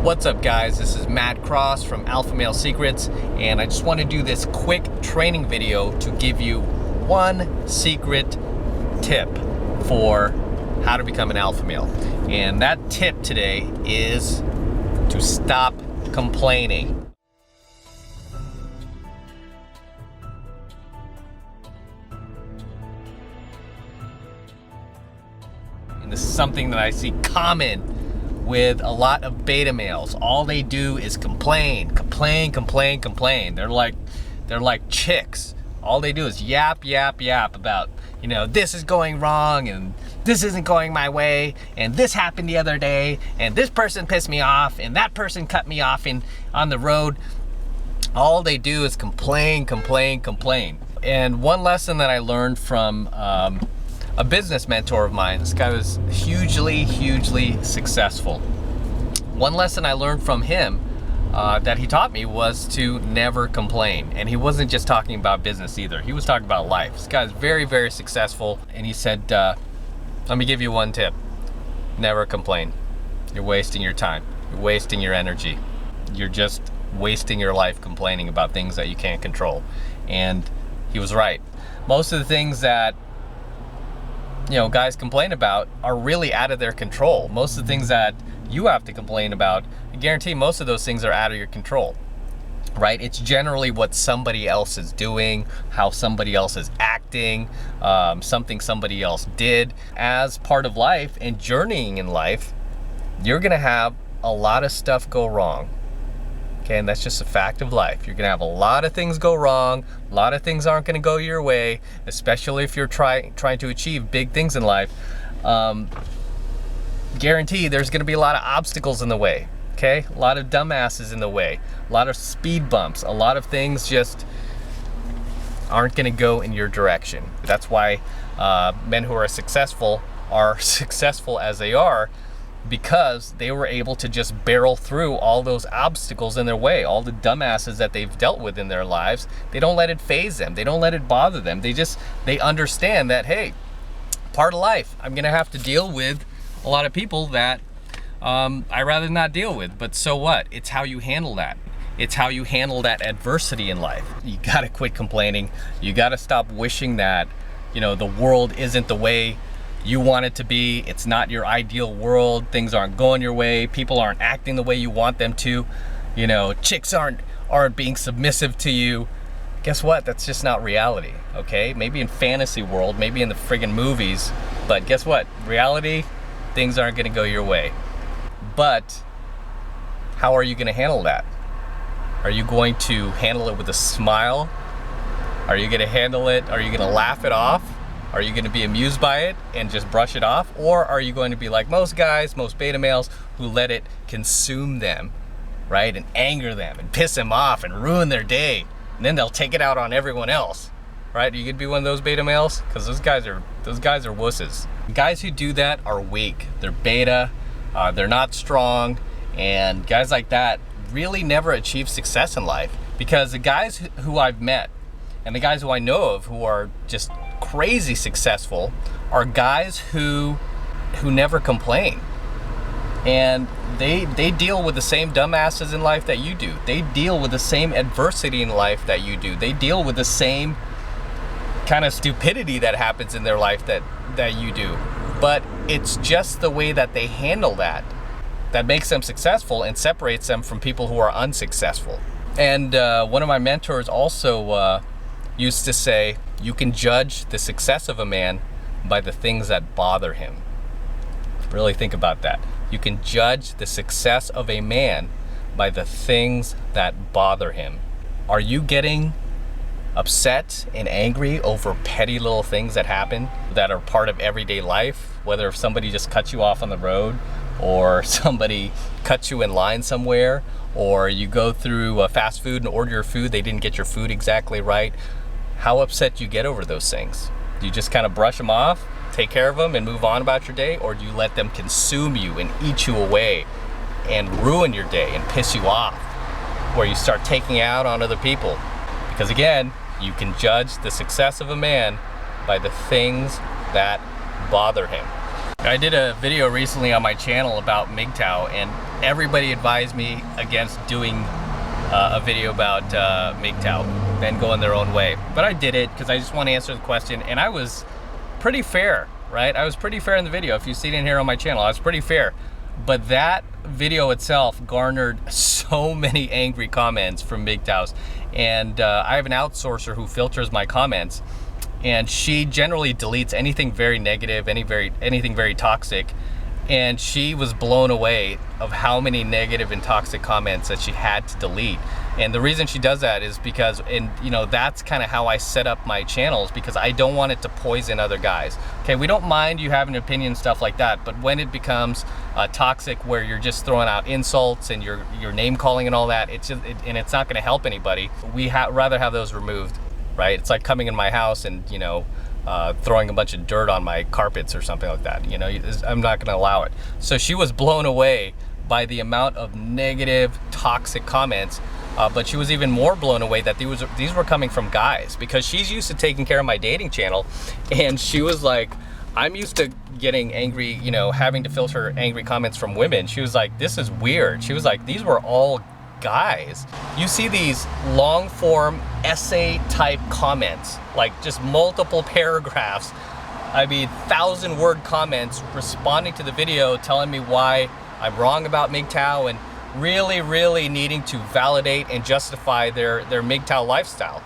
What's up, guys? This is Matt Cross from Alpha Male Secrets, and I just want to do this quick training video to give you one secret tip for how to become an alpha male. And that tip today is to stop complaining. And this is something that I see common with a lot of beta males. All they do is complain. They're like chicks. All they do is yap about, this is going wrong and this isn't going my way and this happened the other day and this person pissed me off and that person cut me off on the road. All they do is complain. And one lesson that I learned from a business mentor of mine, this guy was hugely successful. One lesson I learned from him that he taught me was to never complain. And he wasn't just talking about business either. He was talking about life. This guy's very successful. And he said, let me give you one tip. Never complain. You're wasting your time. You're wasting your energy. You're just wasting your life complaining about things that you can't control. And he was right. Most of the things that guys complain about are really out of their control. Most of the things that you have to complain about, I guarantee most of those things are out of your control, right? It's generally what somebody else is doing, how somebody else is acting, something somebody else did. As part of life and journeying in life, you're gonna have a lot of stuff go wrong. Okay, and that's just a fact of life. You're gonna have a lot of things go wrong. A lot of things aren't gonna go your way, especially if you're trying to achieve big things in life. Guarantee there's gonna be a lot of obstacles in the way, okay? A lot of dumbasses in the way, a lot of speed bumps, a lot of things just aren't gonna go in your direction. That's why men who are successful as they are, because they were able to just barrel through all those obstacles in their way, all the dumbasses that they've dealt with in their lives. They don't let it faze them. They don't let it bother them. They understand that, hey, part of life, I'm gonna have to deal with a lot of people that I rather not deal with, but so what? It's how you handle that. It's how you handle that adversity in life. You gotta quit complaining. You gotta stop wishing that, the world isn't the way you want it to be. It's not your ideal world. Things aren't going your way. People aren't acting the way you want them to. Chicks aren't being submissive to you. Guess what? That's just not reality, okay? Maybe in fantasy world, maybe in the friggin' movies, but guess what? Reality, things aren't gonna go your way. But how are you gonna handle that? Are you going to handle it with a smile? Are you gonna handle it? Are you gonna laugh it off? Are you going to be amused by it and just brush it off? Or are you going to be like most guys, most beta males, who let it consume them, right? And anger them and piss them off and ruin their day. And then they'll take it out on everyone else, right? Are you going to be one of those beta males? Because those guys are wusses. Guys who do that are weak. They're beta, they're not strong. And guys like that really never achieve success in life. Because the guys who I've met and the guys who I know of who are just crazy successful are guys who never complain. And they deal with the same dumbasses in life that you do. They deal with the same adversity in life that you do. They deal with the same kind of stupidity that happens in their life that you do. But it's just the way that they handle that makes them successful and separates them from people who are unsuccessful. And one of my mentors also used to say, you can judge the success of a man by the things that bother him. Really think about that. You can judge the success of a man by the things that bother him. Are you getting upset and angry over petty little things that happen that are part of everyday life? Whether if somebody just cuts you off on the road, or somebody cuts you in line somewhere, or you go through fast food and order your food, they didn't get your food exactly right. How upset do you get over those things? Do you just kind of brush them off, take care of them, and move on about your day? Or do you let them consume you and eat you away and ruin your day and piss you off, where you start taking out on other people? Because again, you can judge the success of a man by the things that bother him. I did a video recently on my channel about MGTOW, and everybody advised me against doing a video about MGTOW and going their own way. But I did it because I just want to answer the question, and I was pretty fair, right? I was pretty fair in the video. If you see it in here on my channel, I was pretty fair. But that video itself garnered so many angry comments from MGTOWs. And I have an outsourcer who filters my comments, and she generally deletes anything very negative, anything very toxic. And she was blown away of how many negative and toxic comments that she had to delete. And the reason she does that is because, and you know, that's kind of how I set up my channels, because I don't want it to poison other guys. Okay, we don't mind you having an opinion and stuff like that, but when it becomes toxic, where you're just throwing out insults and you're name calling and all that, it's just, and it's not going to help anybody. We rather have those removed, right? It's like coming in my house and, you know, throwing a bunch of dirt on my carpets or something like that. You know, I'm not going to allow it. So she was blown away by the amount of negative, toxic comments, but she was even more blown away that these were coming from guys, because she's used to taking care of my dating channel, and she was like, I'm used to getting angry, you know, having to filter angry comments from women. She was like, this is weird. She was like, these were all guys. You see these long form essay type comments, like just multiple paragraphs, I mean 1,000-word comments responding to the video, telling me why I'm wrong about MGTOW, and really needing to validate and justify their MGTOW lifestyle.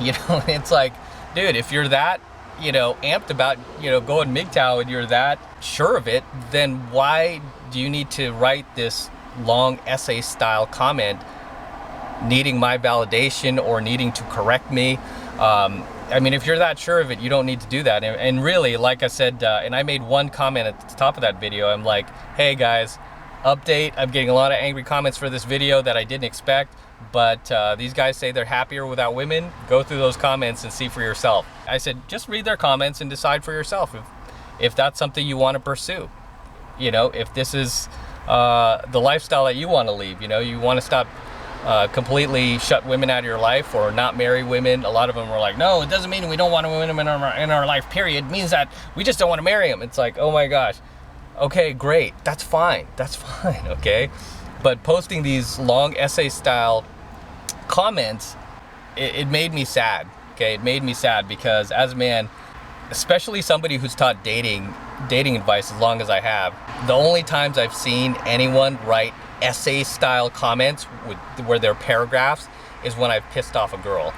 You know, it's like, dude, if you're that, you know, amped about, you know, going MGTOW and you're that sure of it, then why do you need to write this long essay style comment needing my validation or needing to correct me? I mean, if you're that sure of it, you don't need to do that. And really, like I said, and I made one comment at the top of that video, I'm like, hey guys, update, I'm getting a lot of angry comments for this video that I didn't expect, but these guys say they're happier without women. Go through those comments and see for yourself. I said, just read their comments and decide for yourself if that's something you want to pursue. You know, if this is the lifestyle that you want to leave, you know, you want to stop completely shut women out of your life or not marry women. A lot of them were like, no, it doesn't mean we don't want women in our life, period. It means that we just don't want to marry them. It's like, oh my gosh. Okay, great. That's fine. That's fine, okay? But posting these long essay style comments, it made me sad, okay? It made me sad because as a man, especially somebody who's taught dating advice as long as I have, the only times I've seen anyone write essay style comments where they're paragraphs is when I've pissed off a girl.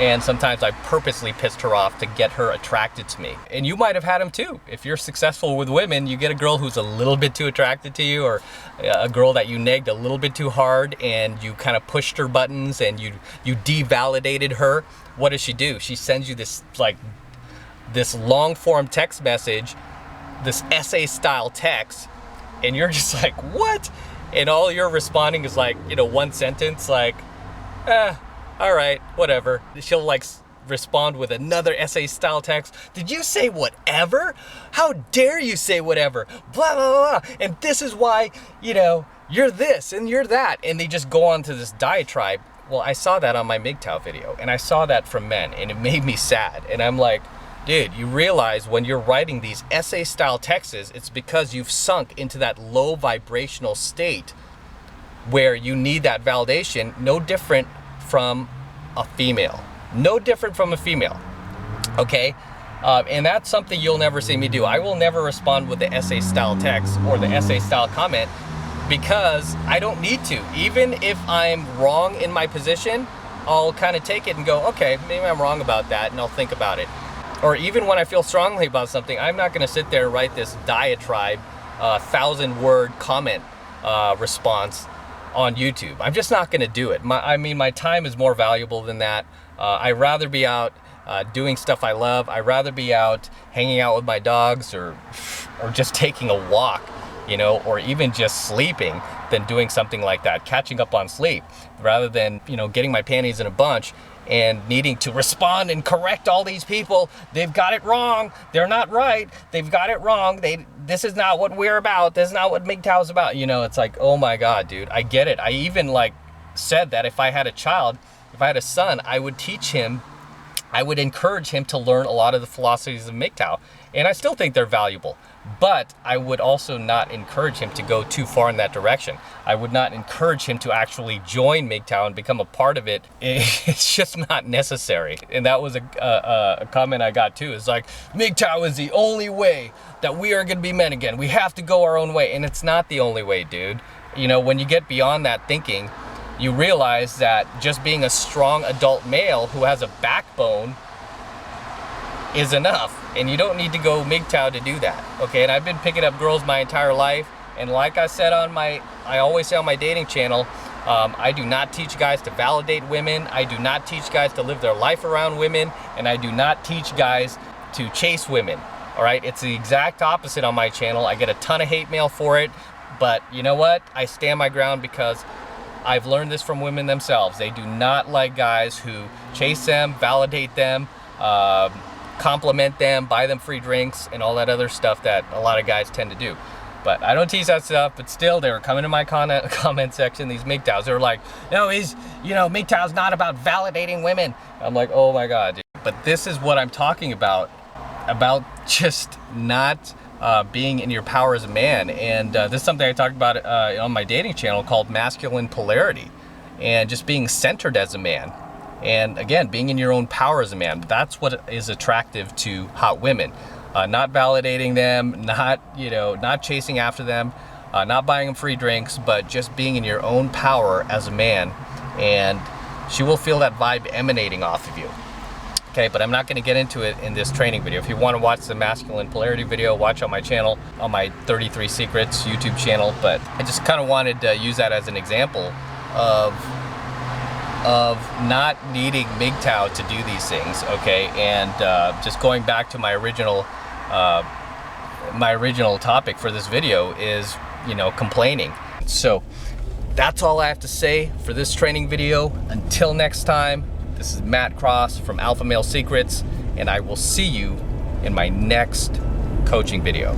And sometimes I purposely pissed her off to get her attracted to me. And you might have had them too. If you're successful with women, you get a girl who's a little bit too attracted to you, or a girl that you negged a little bit too hard and you kind of pushed her buttons and you devalidated her. What does she do? She sends you this long form text message, this essay style text, and you're just like, what? And all you're responding is like, you know, one sentence, like, all right, whatever. She'll like respond with another essay style text. Did you say whatever? How dare you say whatever? Blah, blah, blah. And this is why, you know, you're this and you're that. And they just go on to this diatribe. Well, I saw that on my MGTOW video, and I saw that from men, and it made me sad. And I'm like, dude, you realize when you're writing these essay style texts, it's because you've sunk into that low vibrational state where you need that validation, no different from a female. No different from a female, okay? And that's something you'll never see me do. I will never respond with the essay style text or the essay style comment because I don't need to. Even if I'm wrong in my position, I'll kind of take it and go, okay, maybe I'm wrong about that, and I'll think about it. Or even when I feel strongly about something, I'm not gonna sit there and write this diatribe, 1,000-word comment response on YouTube. I'm just not gonna do it. My time is more valuable than that. I'd rather be out doing stuff I love. I'd rather be out hanging out with my dogs or just taking a walk, you know, or even just sleeping than doing something like that, catching up on sleep, rather than, you know, getting my panties in a bunch and needing to respond and correct all these people. They've got it wrong. They're not right. They've got it wrong. This is not what we're about. This is not what MGTOW is about. You know, it's like, oh my God, dude, I get it. I even like said that if I had a child, if I had a son, I would teach him, I would encourage him to learn a lot of the philosophies of MGTOW. And I still think they're valuable. But I would also not encourage him to go too far in that direction. I would not encourage him to actually join MGTOW and become a part of it. It's just not necessary. And that was a comment I got too. It's like, MGTOW is the only way that we are gonna be men again. We have to go our own way. And it's not the only way, dude. You know, when you get beyond that thinking, you realize that just being a strong adult male who has a backbone is enough, and you don't need to go MGTOW to do that, okay? And I've been picking up girls my entire life, and like I said I always say on my dating channel, I do not teach guys to validate women, I do not teach guys to live their life around women, and I do not teach guys to chase women, all right? It's the exact opposite on my channel. I get a ton of hate mail for it, but you know what? I stand my ground because I've learned this from women themselves. They do not like guys who chase them, validate them, compliment them, buy them free drinks, and all that other stuff that a lot of guys tend to do. But I don't teach that stuff, but still, they were coming to my comment section, these MGTOWs. They were like, no, MGTOW's not about validating women. I'm like, oh my God, dude. But this is what I'm talking about just not being in your power as a man. And this is something I talked about on my dating channel called masculine polarity, and just being centered as a man. And again, being in your own power as a man. That's what is attractive to hot women. Not validating them, not chasing after them, not buying them free drinks, but just being in your own power as a man. And she will feel that vibe emanating off of you. Okay, but I'm not gonna get into it in this training video. If you wanna watch the masculine polarity video, watch on my channel, on my 33 Secrets YouTube channel. But I just kind of wanted to use that as an example of not needing MGTOW to do these things, okay? And just going back to my original topic for this video is, complaining. So that's all I have to say for this training video. Until next time, this is Matt Cross from Alpha Male Secrets, and I will see you in my next coaching video.